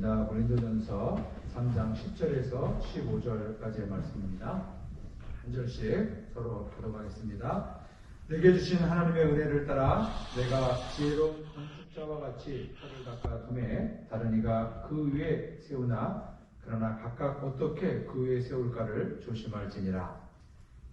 말씀입니다. 고린도전서 3장 10절에서 15절까지의 말씀입니다. 한 절씩 서로 교독하겠습니다. 내게 주신 하나님의 은혜를 따라 내가 지혜로운 건축자와 같이 터를 닦아 둠에 다른 이가 그 위에 세우나 그러나 각각 어떻게 그 위에 세울까를 조심할지니라.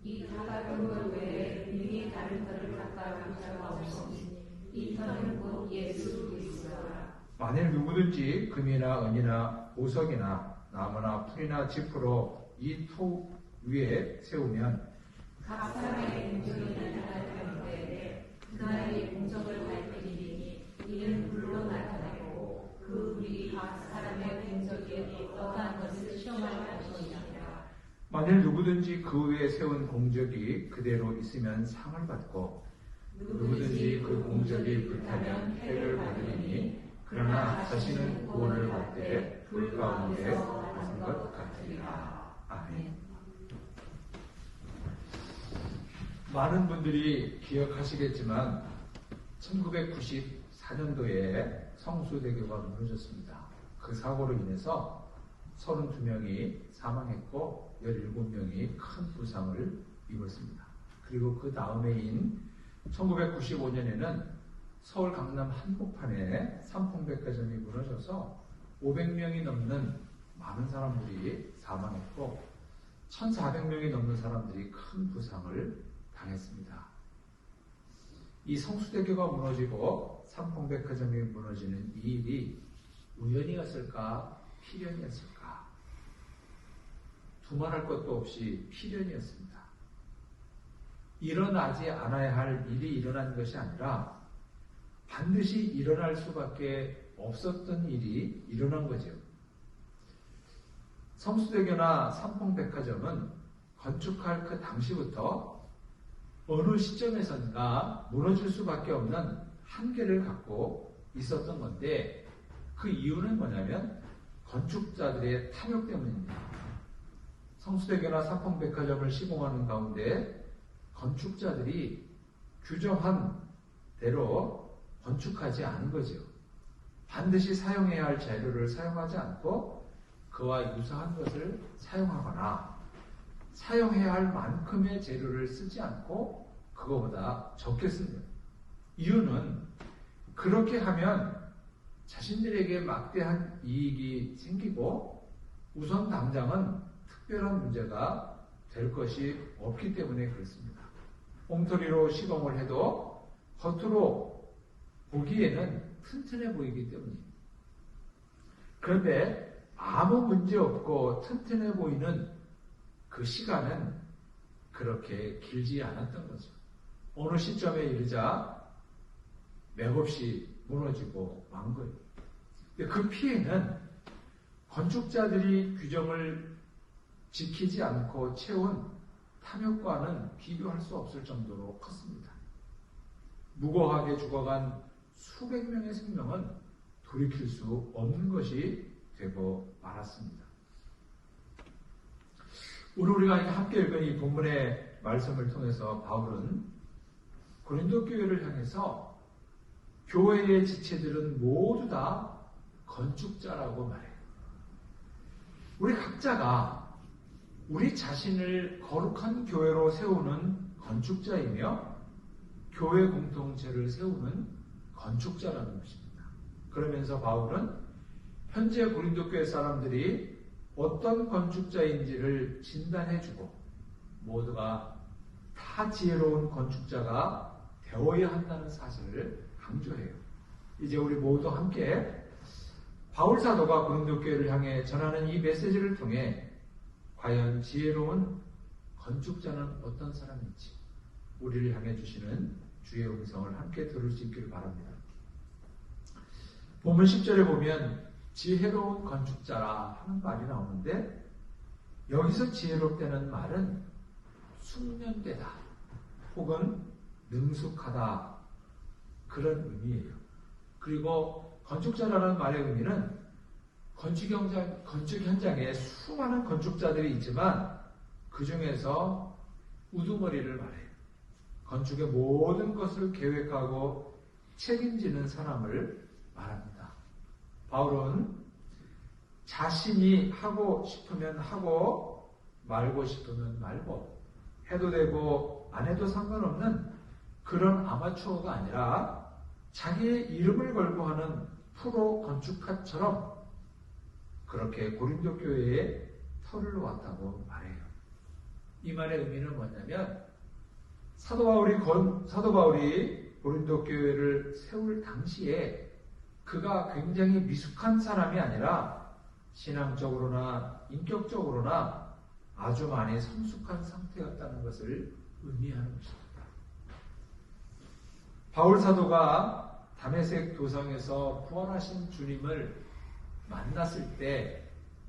이 닦아둔 것 외에 능히 다른 터를 닦아둘 자가 없으니 이 터는 곧 예수 그리스도라. 만일 누구든지 금이나 은이나 보석이나 나무나 풀이나 짚으로 이 토 위에 세우면 각 사람의 공적이 나타나는데 그날의 공적을 밝히리니 이는 불로 나타나고 그 불이 각 사람의 공적이 어떠한 것을 시험할 것이니라. 만일 누구든지 그 위에 세운 공적이 그대로 있으면 상을 받고 누구든지 그 공적이 불타면 해를 받으리니 그러나 자신은 구원을 받되 불 가운데 가는 것 같으리라. 아멘. 많은 분들이 기억하시겠지만 1994년도에 성수대교가 무너졌습니다. 그 사고로 인해서 32명이 사망했고 17명이 큰 부상을 입었습니다. 그리고 그 다음해인 1995년에는 서울 강남 한복판에 삼풍백화점이 무너져서 500명이 넘는 많은 사람들이 사망했고 1,400명이 넘는 사람들이 큰 부상을 당했습니다. 이 성수대교가 무너지고 삼풍백화점이 무너지는 이 일이 우연이었을까 필연이었을까? 두말할 것도 없이 필연이었습니다. 일어나지 않아야 할 일이 일어난 것이 아니라 반드시 일어날 수밖에 없었던 일이 일어난 거죠. 성수대교나 삼풍백화점은 건축할 그 당시부터 어느 시점에선가 무너질 수밖에 없는 한계를 갖고 있었던 건데 그 이유는 뭐냐면 건축자들의 탐욕 때문입니다. 성수대교나 삼풍백화점을 시공하는 가운데 건축자들이 규정한 대로 건축하지 않은 거죠. 반드시 사용해야 할 재료를 사용하지 않고 그와 유사한 것을 사용하거나 사용해야 할 만큼의 재료를 쓰지 않고 그거보다 적게 씁니다. 이유는 그렇게 하면 자신들에게 막대한 이익이 생기고 우선 당장은 특별한 문제가 될 것이 없기 때문에 그렇습니다. 엉터리로 시공을 해도 겉으로 보기에는 튼튼해 보이기 때문입니다. 그런데 아무 문제 없고 튼튼해 보이는 그 시간은 그렇게 길지 않았던 거죠. 어느 시점에 이르자 맥없이 무너지고 만 거예요. 그 피해는 건축자들이 규정을 지키지 않고 채운 탐욕과는 비교할 수 없을 정도로 컸습니다. 무고하게 죽어간 수백 명의 생명은 돌이킬 수 없는 것이 되고 말았습니다. 오늘 우리가 함께 읽은 이 본문의 말씀을 통해서 바울은 고린도 교회를 향해서 교회의 지체들은 모두 다 건축자라고 말해요. 우리 각자가 우리 자신을 거룩한 교회로 세우는 건축자이며 교회 공동체를 세우는 건축자라는 것입니다. 그러면서 바울은 현재 고린도 교회 사람들이 어떤 건축자인지를 진단해주고 모두가 다 지혜로운 건축자가 되어야 한다는 사실을 강조해요. 이제 우리 모두 함께 바울 사도가 고린도 교회를 향해 전하는 이 메시지를 통해 과연 지혜로운 건축자는 어떤 사람인지 우리를 향해 주시는 주의 음성을 함께 들을 수 있기를 바랍니다. 본문 10절에 보면 지혜로운 건축자라 하는 말이 나오는데 여기서 지혜롭다는 말은 숙련되다 혹은 능숙하다 그런 의미예요. 그리고 건축자라는 말의 의미는 건축 현장에 수많은 건축자들이 있지만 그 중에서 우두머리를 말해요. 건축의 모든 것을 계획하고 책임지는 사람을 말합니다. 바울은 자신이 하고 싶으면 하고 말고 싶으면 말고 해도 되고 안 해도 상관없는 그런 아마추어가 아니라 자기의 이름을 걸고 하는 프로 건축가처럼 그렇게 고린도 교회에 터를 놓았다고 말해요. 이 말의 의미는 뭐냐면 사도 바울이 고린도 교회를 세울 당시에 그가 굉장히 미숙한 사람이 아니라 신앙적으로나 인격적으로나 아주 많이 성숙한 상태였다는 것을 의미하는 것입니다. 바울 사도가 다메섹 도성에서 부활하신 주님을 만났을 때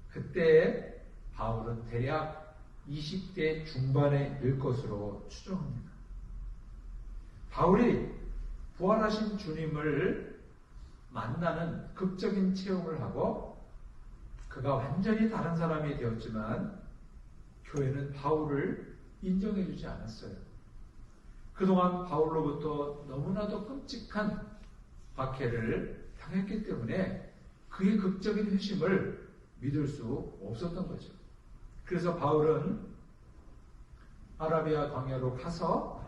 그때 바울은 대략 20대 중반에 일 것으로 추정합니다. 바울이 부활하신 주님을 만나는 극적인 체험을 하고 그가 완전히 다른 사람이 되었지만 교회는 바울을 인정해주지 않았어요. 그동안 바울로부터 너무나도 끔찍한 박해를 당했기 때문에 그의 극적인 회심을 믿을 수 없었던 거죠. 그래서 바울은 아라비아 광야로 가서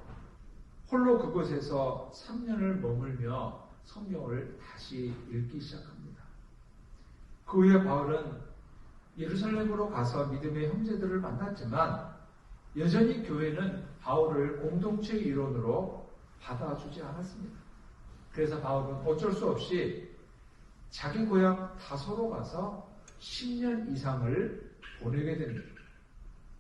홀로 그곳에서 3년을 머물며 성경을 다시 읽기 시작합니다. 그 후에 바울은 예루살렘으로 가서 믿음의 형제들을 만났지만 여전히 교회는 바울을 공동체의 일원으로 받아주지 않았습니다. 그래서 바울은 어쩔 수 없이 자기 고향 다소로 가서 10년 이상을 보내게 됩니다.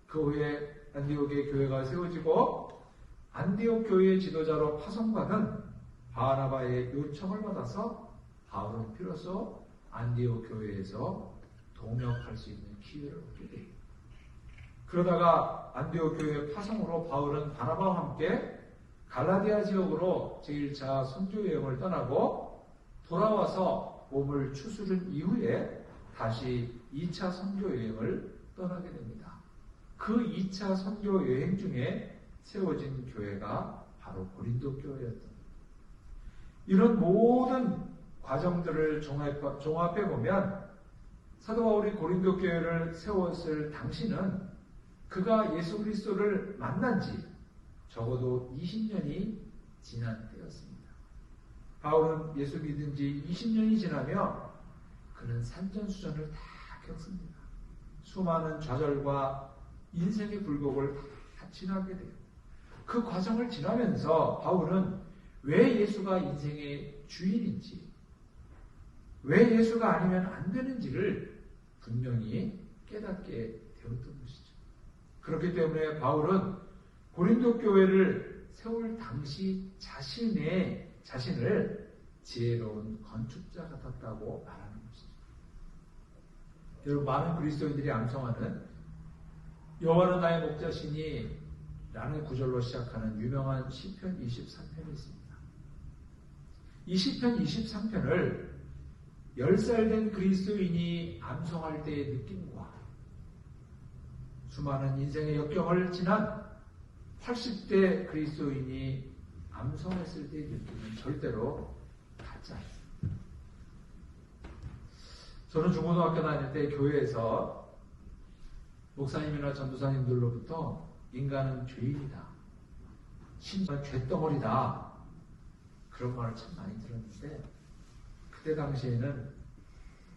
그 후에 안디옥의 교회가 세워지고 안디옥 교회의 지도자로 파송받은 바나바의 요청을 받아서 바울은 비로소 안디옥 교회에서 동역할 수 있는 기회를 얻게 됩니다. 그러다가 안디옥 교회 파송으로 바울은 바나바와 함께 갈라디아 지역으로 제1차 선교 여행을 떠나고 돌아와서 몸을 추스른 이후에 다시 2차 선교 여행을 떠나게 됩니다. 그 2차 선교 여행 중에 세워진 교회가 바로 고린도 교회였습니다. 이런 모든 과정들을 종합해 보면 사도 바울이 고린도 교회를 세웠을 당시는 그가 예수 그리스도를 만난 지 적어도 20년이 지난 때였습니다. 바울은 예수 믿은 지 20년이 지나며 그는 산전수전을 다 겪습니다. 수많은 좌절과 인생의 굴곡을 다 지나게 돼요. 그 과정을 지나면서 바울은 왜 예수가 인생의 주인인지, 왜 예수가 아니면 안 되는지를 분명히 깨닫게 되었던 것이죠. 그렇기 때문에 바울은 고린도 교회를 세울 당시 자신을 지혜로운 건축자 같았다고 말하는 것이죠. 여러분, 많은 그리스도인들이 암송하는 여호와는 나의 목자시니 라는 구절로 시작하는 유명한 시편 23편이 있습니다. 이 시편 23편을 10살 된 그리스도인이 암송할 때의 느낌과 수많은 인생의 역경을 지난 80대 그리스도인이 암송했을 때의 느낌은 절대로 같지 않습니다. 저는 중고등학교 다닐 때 교회에서 목사님이나 전도사님들로부터 인간은 죄인이다, 심지어 죄덩어리다, 그런 말을 참 많이 들었는데 그때 당시에는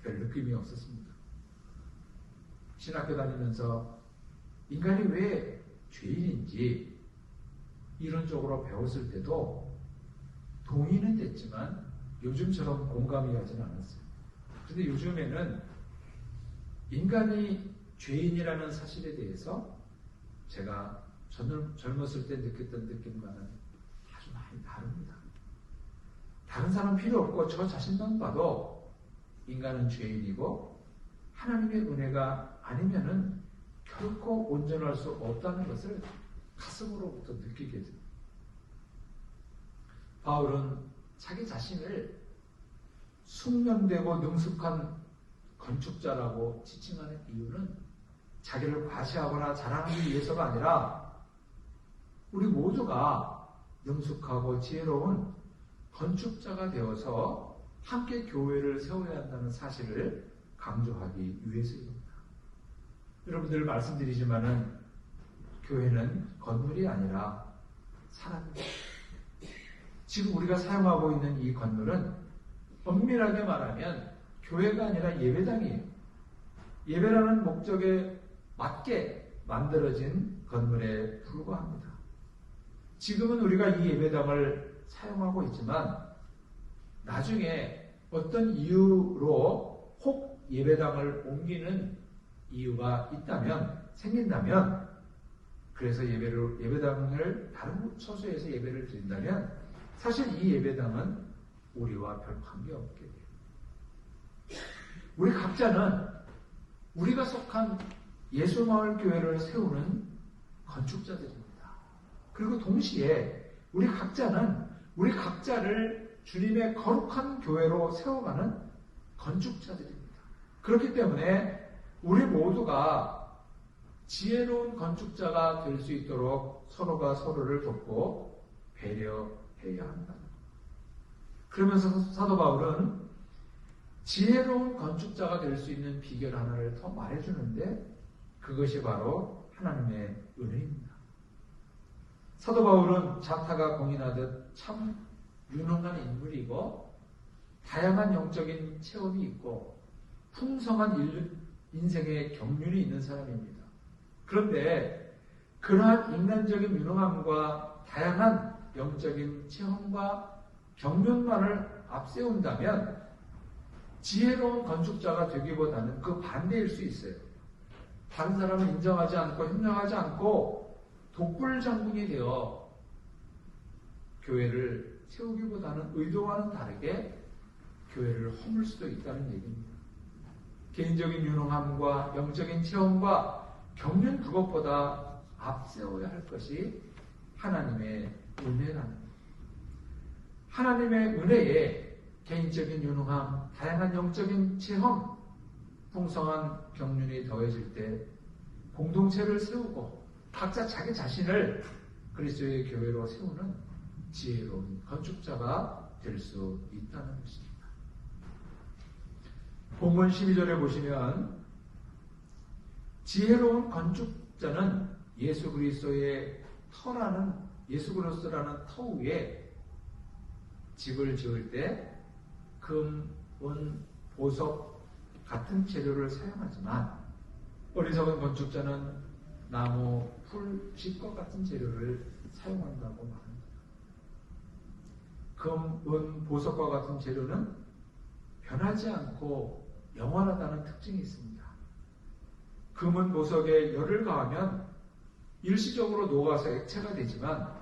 별 느낌이 없었습니다. 신학교 다니면서 인간이 왜 죄인인지 이론적으로 배웠을 때도 동의는 됐지만 요즘처럼 공감이 가지는 않았어요. 그런데 요즘에는 인간이 죄인이라는 사실에 대해서 제가 젊었을 때 느꼈던 느낌과는 아주 많이 다릅니다. 다른 사람 필요 없고 저 자신만 봐도 인간은 죄인이고 하나님의 은혜가 아니면은 결코 온전할 수 없다는 것을 가슴으로부터 느끼게 됩니다. 바울은 자기 자신을 숙련되고 능숙한 건축자라고 지칭하는 이유는 자기를 과시하거나 자랑하기 위해서가 아니라 우리 모두가 능숙하고 지혜로운 건축자가 되어서 함께 교회를 세워야 한다는 사실을 강조하기 위해서입니다. 여러분들 말씀드리지만은 교회는 건물이 아니라 사람입니다. 지금 우리가 사용하고 있는 이 건물은 엄밀하게 말하면 교회가 아니라 예배당이에요. 예배라는 목적에 맞게 만들어진 건물에 불과합니다. 지금은 우리가 이 예배당을 사용하고 있지만 나중에 어떤 이유로 혹 예배당을 옮기는 이유가 생긴다면 그래서 예배당을 다른 처소에서 예배를 드린다면 사실 이 예배당은 우리와 별 관계없게 돼요. 우리 각자는 우리가 속한 예수마을교회를 세우는 건축자들입니다. 그리고 동시에 우리 각자는 우리 각자를 주님의 거룩한 교회로 세워가는 건축자들입니다. 그렇기 때문에 우리 모두가 지혜로운 건축자가 될 수 있도록 서로가 서로를 돕고 배려해야 한다. 그러면서 사도 바울은 지혜로운 건축자가 될 수 있는 비결 하나를 더 말해주는데 그것이 바로 하나님의 은혜입니다. 사도 바울은 자타가 공인하듯 참 유능한 인물이고 다양한 영적인 체험이 있고 풍성한 인생의 경륜이 있는 사람입니다. 그런데 그러한 인간적인 유능함과 다양한 영적인 체험과 경륜만을 앞세운다면 지혜로운 건축자가 되기보다는 그 반대일 수 있어요. 다른 사람을 인정하지 않고 협력하지 않고 독불장군이 되어 교회를 세우기보다는 의도와는 다르게 교회를 허물 수도 있다는 얘기입니다. 개인적인 유능함과 영적인 체험과 경륜 그것보다 앞세워야 할 것이 하나님의 은혜라는 것. 하나님의 은혜에 개인적인 유능함, 다양한 영적인 체험, 풍성한 경륜이 더해질 때 공동체를 세우고 각자 자기 자신을 그리스도의 교회로 세우는 지혜로운 건축자가 될 수 있다는 것입니다. 본문 12절에 보시면 지혜로운 건축자는 예수 그리스도라는 터 위에 집을 지을 때 금, 은, 보석 같은 재료를 사용하지만 어리석은 건축자는 나무, 풀, 집과 같은 재료를 사용한다고 말합니다. 금, 은, 보석과 같은 재료는 변하지 않고 영원하다는 특징이 있습니다. 금은 보석에 열을 가하면 일시적으로 녹아서 액체가 되지만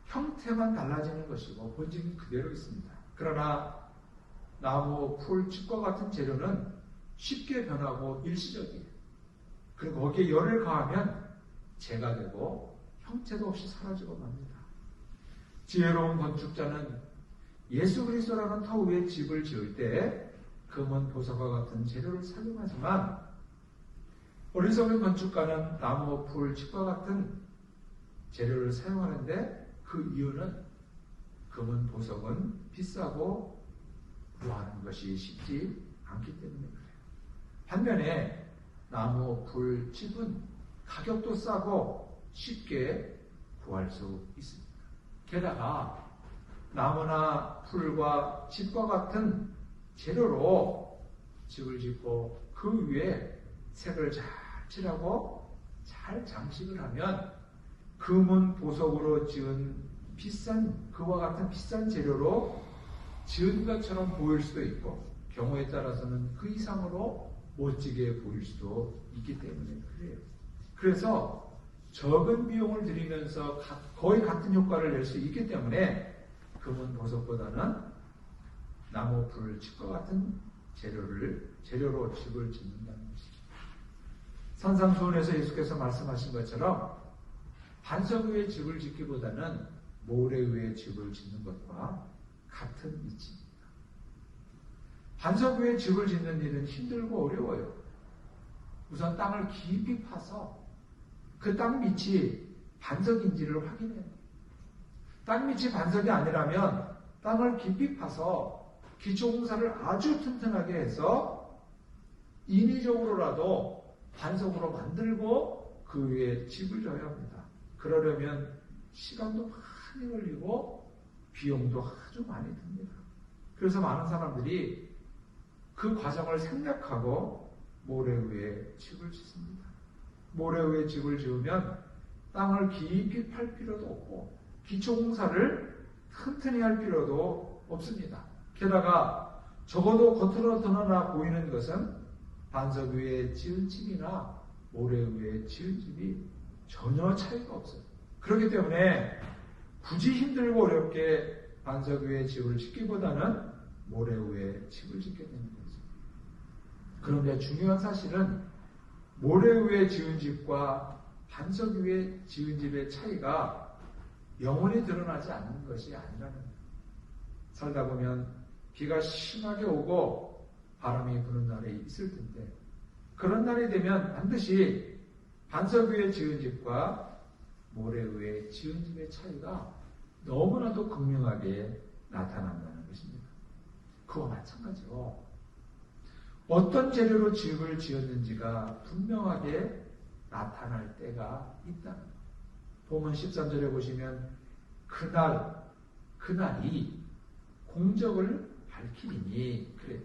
형태만 달라지는 것이고 본질은 그대로 있습니다. 그러나 나무, 풀, 칩과 같은 재료는 쉽게 변하고 일시적이에요. 그리고 거기에 열을 가하면 재가 되고 형태도 없이 사라지고 맙니다. 지혜로운 건축자는 예수 그리스도라는 터 위에 집을 지을 때 금은 보석과 같은 재료를 사용하지만 어리석은 건축가는 나무, 풀, 칩과 같은 재료를 사용하는데 그 이유는 금은 보석은 비싸고 구하는 것이 쉽지 않기 때문에 그래요. 반면에 나무, 풀, 칩은 가격도 싸고 쉽게 구할 수 있습니다. 게다가 나무나 풀과 칩과 같은 재료로 집을 짓고 그 위에 색을 잘 칠하고 잘 장식을 하면 금은 보석으로 지은 그와 같은 비싼 재료로 지은 것처럼 보일 수도 있고 경우에 따라서는 그 이상으로 멋지게 보일 수도 있기 때문에 그래요. 그래서 적은 비용을 들이면서 거의 같은 효과를 낼 수 있기 때문에 금은 보석보다는 나무, 풀, 칩과 같은 재료로 집을 짓는다는 것이죠. 산상수훈에서 예수께서 말씀하신 것처럼 반석 위에 집을 짓기보다는 모래 위에 집을 짓는 것과 같은 이치입니다. 반석 위에 집을 짓는 일은 힘들고 어려워요. 우선 땅을 깊이 파서 그 땅 밑이 반석인지를 확인해야 돼요. 땅 밑이 반석이 아니라면 땅을 깊이 파서 기초공사를 아주 튼튼하게 해서 인위적으로라도 반석으로 만들고 그 위에 집을 져야 합니다. 그러려면 시간도 많이 걸리고 비용도 아주 많이 듭니다. 그래서 많은 사람들이 그 과정을 생략하고 모래 위에 집을 짓습니다. 모래 위에 집을 지으면 땅을 깊이 팔 필요도 없고 기초공사를 튼튼히 할 필요도 없습니다. 게다가 적어도 겉으로 드러나 보이는 것은 반석 위에 지은 집이나 모래 위에 지은 집이 전혀 차이가 없어요. 그렇기 때문에 굳이 힘들고 어렵게 반석 위에 집을 짓기보다는 모래 위에 집을 짓게 되는 거죠. 그런데 중요한 사실은 모래 위에 지은 집과 반석 위에 지은 집의 차이가 영원히 드러나지 않는 것이 아니라는 거예요. 살다 보면 비가 심하게 오고 바람이 부는 날이 있을 텐데 그런 날이 되면 반드시 반석 위에 지은 집과 모래 위에 지은 집의 차이가 너무나도 극명하게 나타난다는 것입니다. 그와 마찬가지로 어떤 재료로 집을 지었는지가 분명하게 나타날 때가 있다는 거예요. 본문 13절에 보시면 그날이 공적을 밝히니 그래요.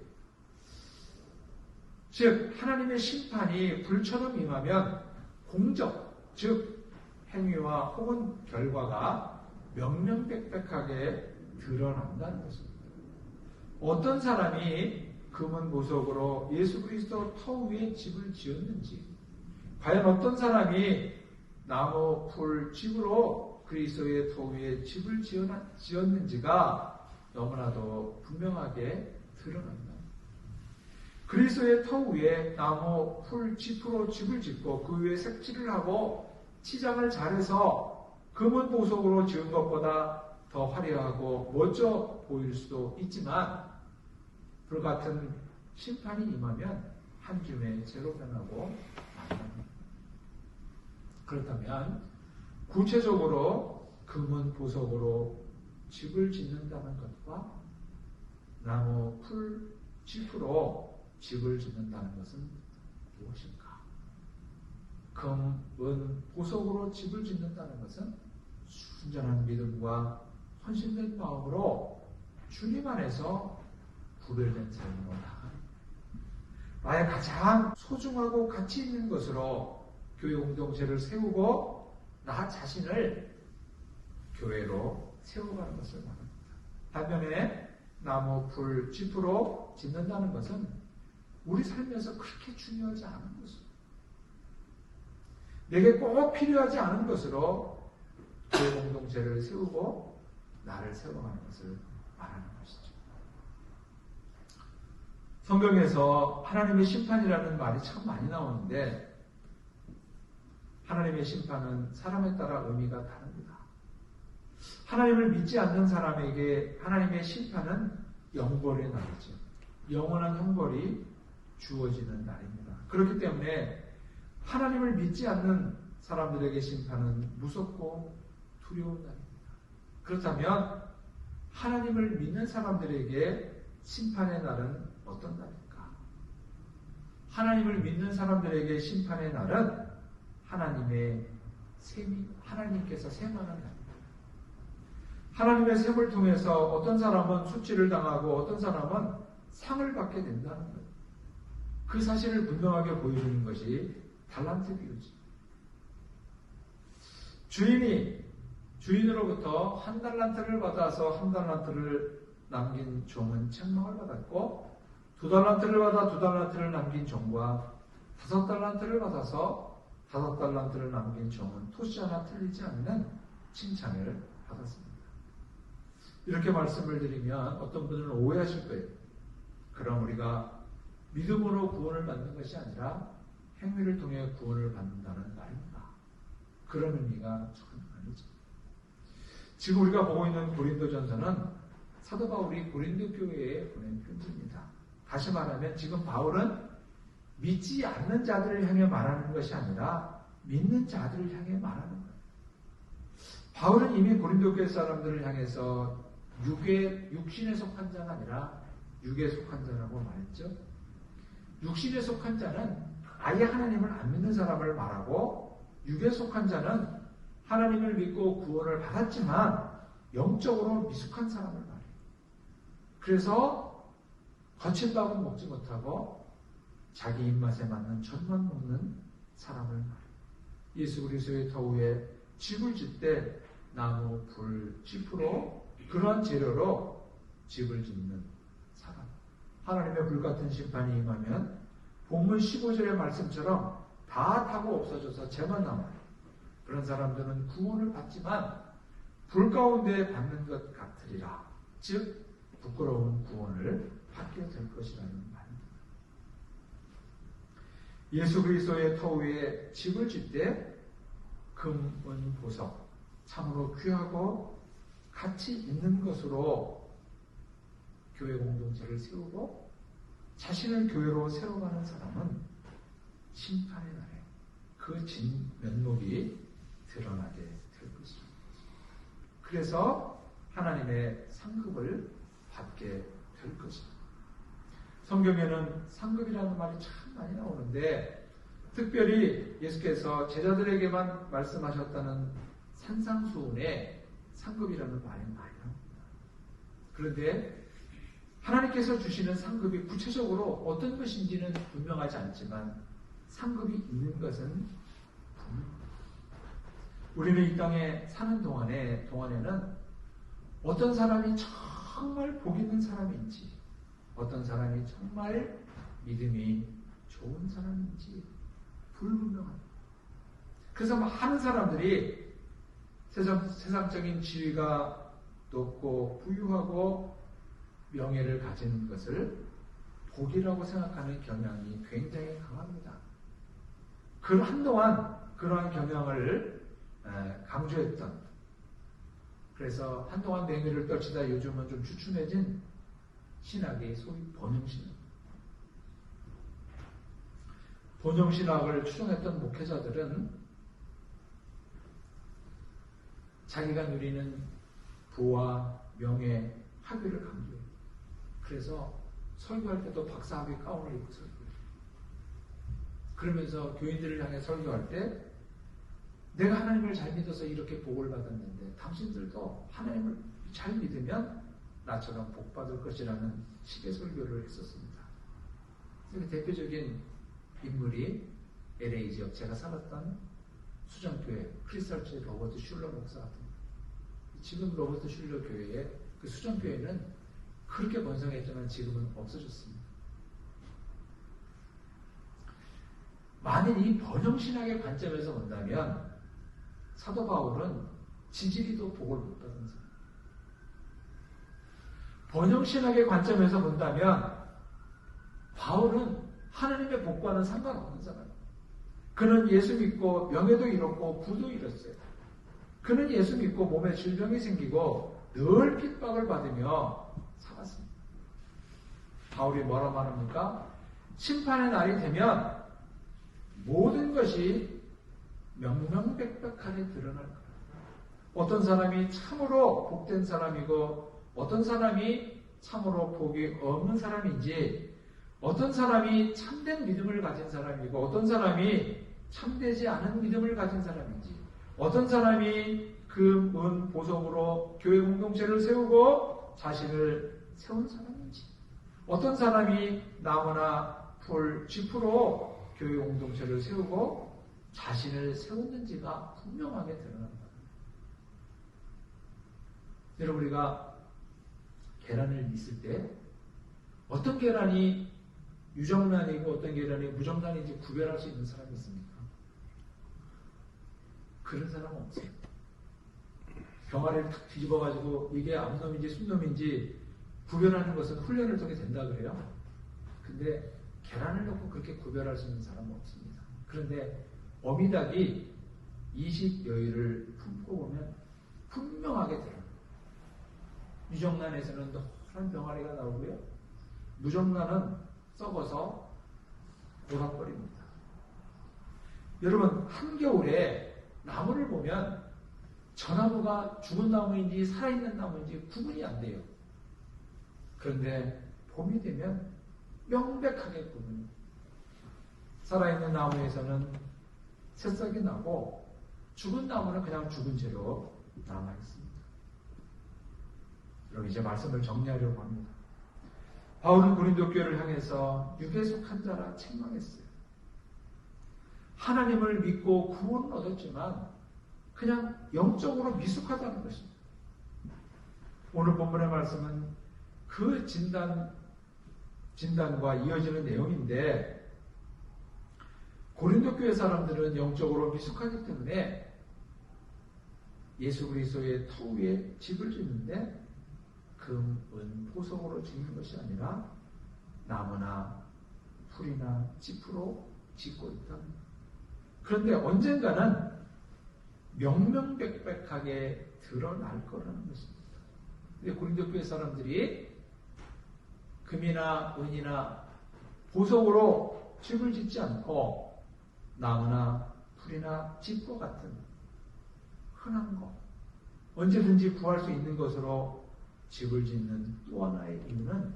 즉 하나님의 심판이 불처럼 임하면 공적, 즉 행위와 혹은 결과가 명명백백하게 드러난다는 것입니다. 어떤 사람이 금은 보석으로 예수 그리스도 터 위에 집을 지었는지, 과연 어떤 사람이 나무, 풀, 집으로 그리스도의 터 위에 집을 지었는지가 너무나도 분명하게 드러난다. 그리스도의 터 위에 나무, 풀, 짚으로 집을 짓고 그 위에 색칠을 하고 치장을 잘해서 금은 보석으로 지은 것보다 더 화려하고 멋져 보일 수도 있지만 불같은 심판이 임하면 한 줌의 재로 변하고 만납니다. 그렇다면 구체적으로 금은 보석으로 집을 짓는다는 것과 나무, 풀, 짚으로 집을 짓는다는 것은 무엇일까? 금, 은, 보석으로 집을 짓는다는 것은 순전한 믿음과 헌신된 마음으로 주님 안에서 구별된 삶으로 나아가는 나의 가장 소중하고 가치 있는 것으로 교회 공동체를 세우고 나 자신을 교회로 세워가는 것을 말합니다. 반면에 나무, 풀, 짚으로 짓는다는 것은 우리 삶에서 그렇게 중요하지 않은 것입니다. 내게 꼭 필요하지 않은 것으로 교회 공동체를 세우고 나를 세워가는 것을 말하는 것이죠. 성경에서 하나님의 심판이라는 말이 참 많이 나오는데 하나님의 심판은 사람에 따라 의미가 다릅니다. 하나님을 믿지 않는 사람에게 하나님의 심판은 영벌의 날이죠. 영원한 형벌이 주어지는 날입니다. 그렇기 때문에 하나님을 믿지 않는 사람들에게 심판은 무섭고 두려운 날입니다. 그렇다면 하나님을 믿는 사람들에게 심판의 날은 어떤 날일까? 하나님을 믿는 사람들에게 심판의 날은 하나님께서 셈하는 날입니다. 하나님의 셈을 통해서 어떤 사람은 수치를 당하고 어떤 사람은 상을 받게 된다는 것. 그 사실을 분명하게 보여주는 것이 달란트 비유지. 주인으로부터 한 달란트를 받아서 한 달란트를 남긴 종은 책망을 받았고 2달란트를 받아 2달란트를 남긴 종과 5달란트를 받아서 5달란트를 남긴 종은 토시 하나 틀리지 않는 칭찬을 받았습니다. 이렇게 말씀을 드리면 어떤 분은 오해하실 거예요. 그럼 우리가 믿음으로 구원을 받는 것이 아니라 행위를 통해 구원을 받는다는 말입니다. 그런 의미가 전혀 아니죠. 지금 우리가 보고 있는 고린도전서는 사도 바울이 고린도 교회에 보낸 편지입니다. 다시 말하면 지금 바울은 믿지 않는 자들을 향해 말하는 것이 아니라 믿는 자들을 향해 말하는 거예요. 바울은 이미 고린도 교회 사람들을 향해서 육신에 속한 자가 아니라 육에 속한 자라고 말했죠. 육신에 속한 자는 아예 하나님을 안 믿는 사람을 말하고, 육에 속한 자는 하나님을 믿고 구원을 받았지만 영적으로 미숙한 사람을 말해요. 그래서 거친 밥은 먹지 못하고 자기 입맛에 맞는 젖만 먹는 사람을 말해요. 예수 그리스도의 터위에 집을 짓되 나무, 불, 짚으로 그러한 재료로 집을 짓는 사람. 하나님의 불같은 심판이 임하면 본문 15절의 말씀처럼 다 타고 없어져서 재만 남아요. 그런 사람들은 구원을 받지만 불 가운데 받는 것 같으리라. 즉 부끄러운 구원을 받게 될 것이라는 말입니다. 예수 그리스도의 터 위에 집을 짓되 금, 은, 보석 참으로 귀하고 가치 있는 것으로 교회 공동체를 세우고 자신을 교회로 세워가는 사람은 심판의 날에 그 진 면목이 드러나게 될 것입니다. 그래서 하나님의 상급을 받게 될 것입니다. 성경에는 상급이라는 말이 참 많이 나오는데 특별히 예수께서 제자들에게만 말씀하셨다는 산상수훈에 상급이라는 말이 많이 나옵니다. 그런데 하나님께서 주시는 상급이 구체적으로 어떤 것인지는 분명하지 않지만 상급이 있는 것은 분명합니다. 우리는 이 땅에 사는 동안에는 어떤 사람이 정말 복 있는 사람인지, 어떤 사람이 정말 믿음이 좋은 사람인지 불분명합니다. 그래서 많은 사람들이 세상적인 지위가 높고 부유하고 명예를 가진 것을 복이라고 생각하는 경향이 굉장히 강합니다. 한동안 그러한 경향을 강조했던, 그래서 한동안 맹위를 떨치다 요즘은 좀 주춤해진 신학이 소위 번영신학. 번영신학을 추종했던 목회자들은 자기가 누리는 부와 명예, 학위를 강조해요. 그래서 설교할 때도 박사학위 가운을 입고 설교해요. 그러면서 교인들을 향해 설교할 때 내가 하나님을 잘 믿어서 이렇게 복을 받았는데 당신들도 하나님을 잘 믿으면 나처럼 복 받을 것이라는 식의 설교를 했었습니다. 대표적인 인물이 LA 지역 제가 살았던 수정교회 크리스탈처의 로버트 슐러 목사 같은, 지금 로버트 슐러 교회의 그 수정교회는 그렇게 번성했지만 지금은 없어졌습니다. 만일 이 번영신학의 관점에서 본다면 사도 바울은 지지리도 복을 못 받은 사람. 번영신학의 관점에서 본다면 바울은 하나님의 복과는 상관없는 사람. 그는 예수 믿고 명예도 잃었고 부도 잃었어요. 그는 예수 믿고 몸에 질병이 생기고 늘 핍박을 받으며 살았습니다. 바울이 뭐라 말합니까? 심판의 날이 되면 모든 것이 명명백백하게 드러날 거예요. 어떤 사람이 참으로 복된 사람이고 어떤 사람이 참으로 복이 없는 사람인지, 어떤 사람이 참된 믿음을 가진 사람이고 어떤 사람이 참되지 않은 믿음을 가진 사람인지, 어떤 사람이 금, 은, 보석으로 교회 공동체를 세우고 자신을 세운 사람인지, 어떤 사람이 나무나 풀, 짚으로 교회 공동체를 세우고 자신을 세웠는지가 분명하게 드러난다. 여러분, 우리가 계란을 믿을 때 어떤 계란이 유정란이고 어떤 계란이 무정란인지 구별할 수 있는 사람이 있습니까? 그런 사람은 없어요. 병아리를 탁 뒤집어가지고 이게 암놈인지 순놈인지 구별하는 것은 훈련을 통해 된다 그래요. 근데 계란을 놓고 그렇게 구별할 수 있는 사람은 없습니다. 그런데 어미닭이 20여일을 품고 보면 분명하게 돼요. 유정란에서는 노란 병아리가 나오고요. 무정란은 썩어서 돌아버립니다. 여러분, 한겨울에 나무를 보면 저 나무가 죽은 나무인지 살아있는 나무인지 구분이 안 돼요. 그런데 봄이 되면 명백하게 구분이. 살아있는 나무에서는 새싹이 나고 죽은 나무는 그냥 죽은 채로 남아있습니다. 여러분 이제 말씀을 정리하려고 합니다. 바울은 고린도 교회를 향해서 육에 속한 자라 책망했어요. 하나님을 믿고 구원은 얻었지만 그냥 영적으로 미숙하다는 것입니다. 오늘 본문의 말씀은 그 진단과 이어지는 내용인데 고린도 교회 사람들은 영적으로 미숙하기 때문에 예수 그리스도의 터 위에 집을 짓는데 금, 은, 보석으로 짓는 것이 아니라 나무나 풀이나 짚으로 짓고 있다. 그런데 언젠가는 명명백백하게 드러날 거라는 것입니다. 근데 고린도 교회 사람들이 금이나 은이나 보석으로 집을 짓지 않고 나무나 풀이나 짚과 같은 흔한 것, 언제든지 구할 수 있는 것으로 집을 짓는 또 하나의 이유는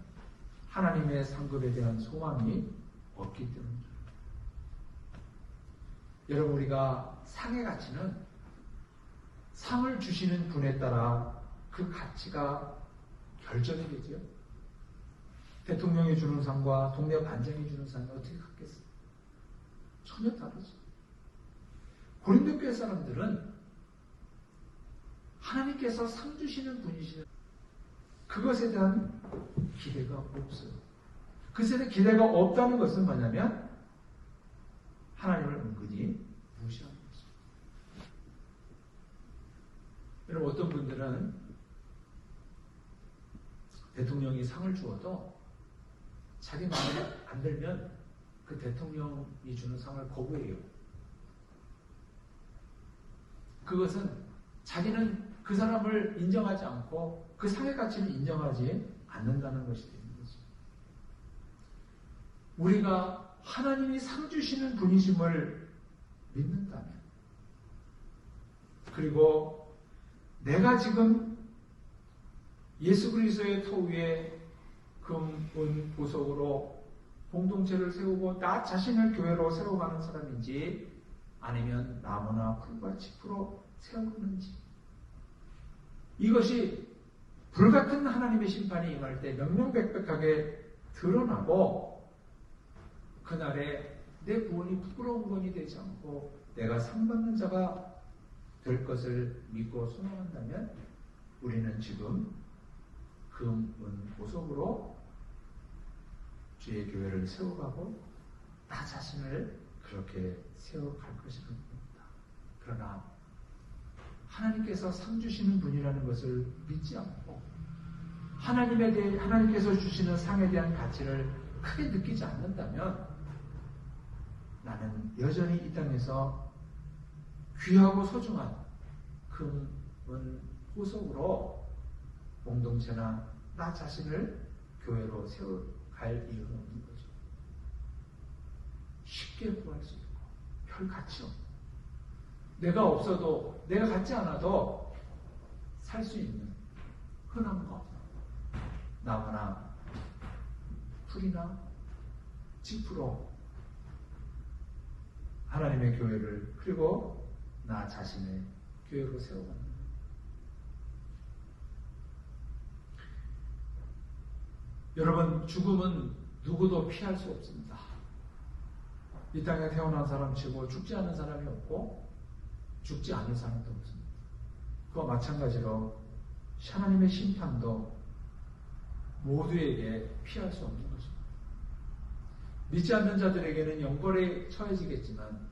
하나님의 상급에 대한 소망이 없기 때문입니다. 여러분 우리가 상의 가치는 상을 주시는 분에 따라 그 가치가 결정이 되죠. 대통령이 주는 상과 동네 반장이 주는 상이 어떻게 같겠어요? 전혀 다르죠. 고린도 교회 사람들은 하나님께서 상 주시는 분이시는 그것에 대한 기대가 없어요. 그것에 대한 기대가 없다는 것은 뭐냐면 하나님을 은근히 무시하는 거죠. 여러분 어떤 분들은 대통령이 상을 주어도 자기 마음에 안 들면 그 대통령이 주는 상을 거부해요. 그것은 자기는 그 사람을 인정하지 않고 그 상의 가치를 인정하지 않는다는 것이 되는 거죠. 우리가 하나님이 상 주시는 분이심을 믿는다면 그리고 내가 지금 예수 그리스도의 터 위에 금, 은, 보석으로 공동체를 세우고 나 자신을 교회로 세워가는 사람인지 아니면 나무나 풀과 짚으로 세우는지 이것이 불같은 하나님의 심판이 임할 때 명명백백하게 드러나고 그날에 내 구원이 부끄러운 구원이 되지 않고 내가 상받는 자가 될 것을 믿고 소망한다면 우리는 지금 금, 은, 보석으로 주의 교회를 세워가고 나 자신을 그렇게 세워갈 것이라는 겁니다. 그러나 하나님께서 상 주시는 분이라는 것을 믿지 않고 하나님께서 주시는 상에 대한 가치를 크게 느끼지 않는다면 나는 여전히 이 땅에서 귀하고 소중한 금, 은, 보석으로 공동체나 나 자신을 교회로 세워갈 이유는 없는 거죠. 쉽게 구할 수 있고 별 가치 없고 내가 없어도 내가 갖지 않아도 살 수 있는 흔한 것 나무나 풀이나 짚으로 하나님의 교회를 그리고 나 자신의 교회로 세워가는 것. 여러분 죽음은 누구도 피할 수 없습니다. 이 땅에 태어난 사람 치고 죽지 않은 사람이 없고 죽지 않을 사람도 없습니다. 그와 마찬가지로 하나님의 심판도 모두에게 피할 수 없는 것입니다. 믿지 않는 자들에게는 영벌에 처해지겠지만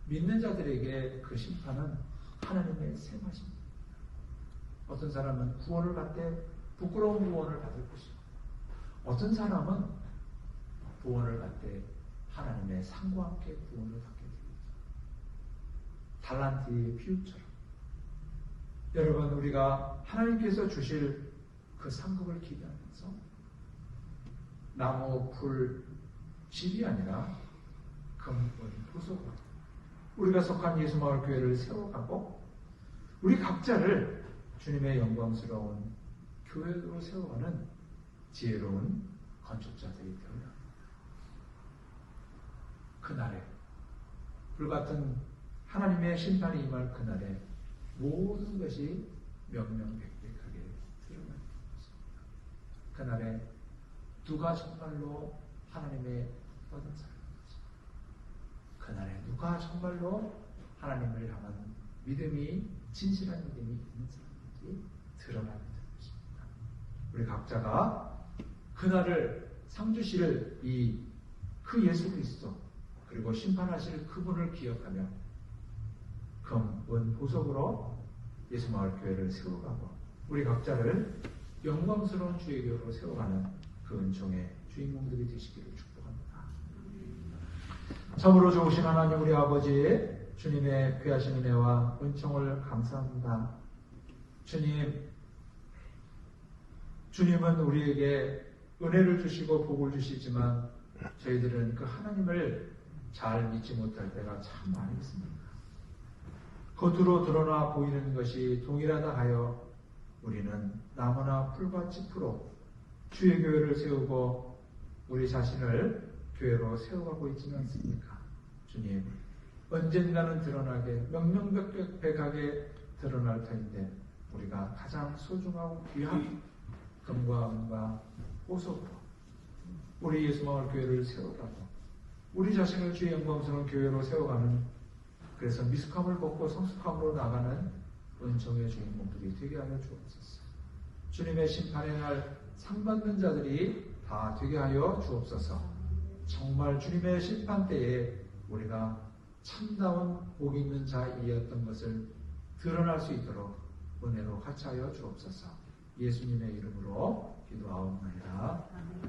믿는 자들에게 그 심판은 하나님의 생하십니다. 어떤 사람은 구원을 받되 부끄러운 구원을 받을 것이고 어떤 사람은 구원을 받되 하나님의 상과 함께 구원을 받게 됩니다. 달란트의 비유처럼 여러분 우리가 하나님께서 주실 그 상급을 기대하면서 나무, 풀, 집이 아니라 금, 은, 보석으로 우리가 속한 예수마을교회를 세워가고 우리 각자를 주님의 영광스러운 교회로 세워가는 지혜로운 건축자들이 되어야 합니다. 그날에 불같은 하나님의 심판이 임할 그날에 모든 것이 명명백백하게 드러날 것입니다. 그날에 누가 정말로 하나님의 어떤 사람인지, 그날에 누가 정말로 하나님을 향한 믿음이 진실한 믿음이 있는 사람인지 드러나게 될 것입니다. 우리 각자가 그날을 상 주실 그 예수 그리스도 그리고 심판하실 그분을 기억하며 검은 보석으로 예수마을교회를 세워가고 우리 각자를 영광스러운 주의 교회로 세워가는 그 은총의 주인공들이 되시기를 축복합니다. 참으로 좋으신 하나님 우리 아버지, 주님의 귀하신 은혜와 은총을 감사합니다. 주님은 우리에게 은혜를 주시고 복을 주시지만 저희들은 그 하나님을 잘 믿지 못할 때가 참 많이 있습니다. 겉으로 드러나 보이는 것이 동일하다 하여 우리는 나무나 풀과 짚으로 주의 교회를 세우고 우리 자신을 교회로 세워가고 있지는 않습니까? 주님, 언젠가는 드러나게 명명백백하게 드러날 터인데 우리가 가장 소중하고 귀한 금과 은과 보석으로 우리 예수마을 교회를 세워가고 우리 자신을 주의 영광스러운 교회로 세워가는, 그래서 미숙함을 벗고 성숙함으로 나가는 은총의 주인공들이 되게 하여 주옵소서. 주님의 심판의 날 상받는 자들이 다 되게 하여 주옵소서. 정말 주님의 심판 때에 우리가 참다운 복 있는 자이었던 것을 드러날 수 있도록 은혜로 같이 하여 주옵소서. 예수님의 이름으로 기도하옵나이다.